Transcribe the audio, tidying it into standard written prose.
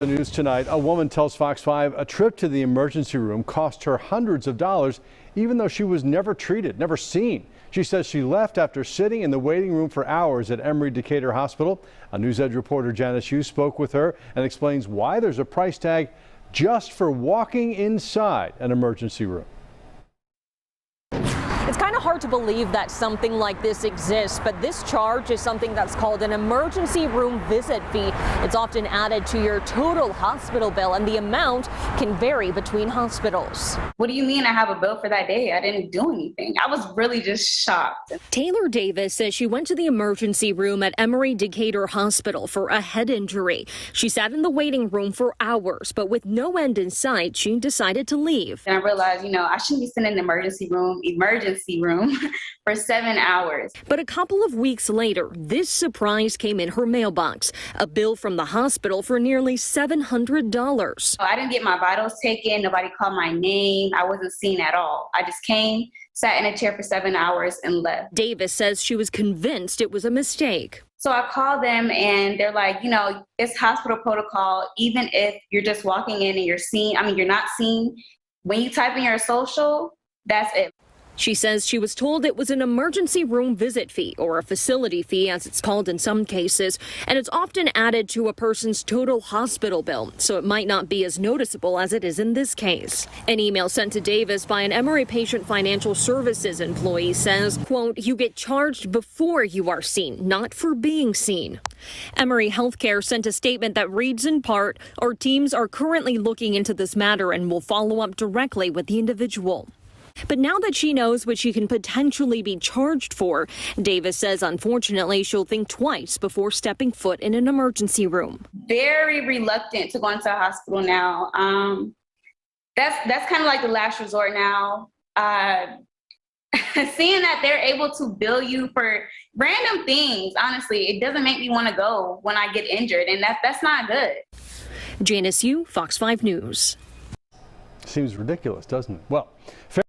The news tonight, a woman tells Fox 5 a trip to the emergency room cost her hundreds of dollars, even though she was never treated, never seen. She says she left after sitting in the waiting room for hours at Emory Decatur Hospital. A News Edge reporter, Janice Hughes, spoke with her and explains why there's a price tag just for walking inside an emergency room. It's kind of hard to believe that something like this exists, but this charge is something that's called an emergency room visit fee. It's often added to your total hospital bill, and the amount can vary between hospitals. What do you mean I have a bill for that day? I didn't do anything. I was really just shocked. Taylor Davis says she went to the emergency room at Emory Decatur Hospital for a head injury. She sat in the waiting room for hours, but with no end in sight, she decided to leave. And I realized, I shouldn't be sitting in the emergency room for 7 hours. But a couple of weeks later, this surprise came in her mailbox, a bill from the hospital for nearly $700. I didn't get my vitals taken. Nobody called my name. I wasn't seen at all. I just came, sat in a chair for 7 hours and left. Davis says she was convinced it was a mistake. So I called them and they're like, it's hospital protocol. Even if you're just walking in and you're not seen, when you type in your social, that's it. She says she was told it was an emergency room visit fee, or a facility fee as it's called in some cases, and it's often added to a person's total hospital bill, so it might not be as noticeable as it is in this case. An email sent to Davis by an Emory Patient Financial Services employee says, quote, "You get charged before you are seen, not for being seen." Emory Healthcare sent a statement that reads in part, "Our teams are currently looking into this matter and will follow up directly with the individual." But now that she knows what she can potentially be charged for, Davis says, unfortunately, she'll think twice before stepping foot in an emergency room. Very reluctant to go into a hospital now. That's kind of like the last resort now. Seeing that they're able to bill you for random things, honestly, it doesn't make me want to go when I get injured, and that's not good. Janice Hughes, Fox 5 News. Seems ridiculous, doesn't it? Well.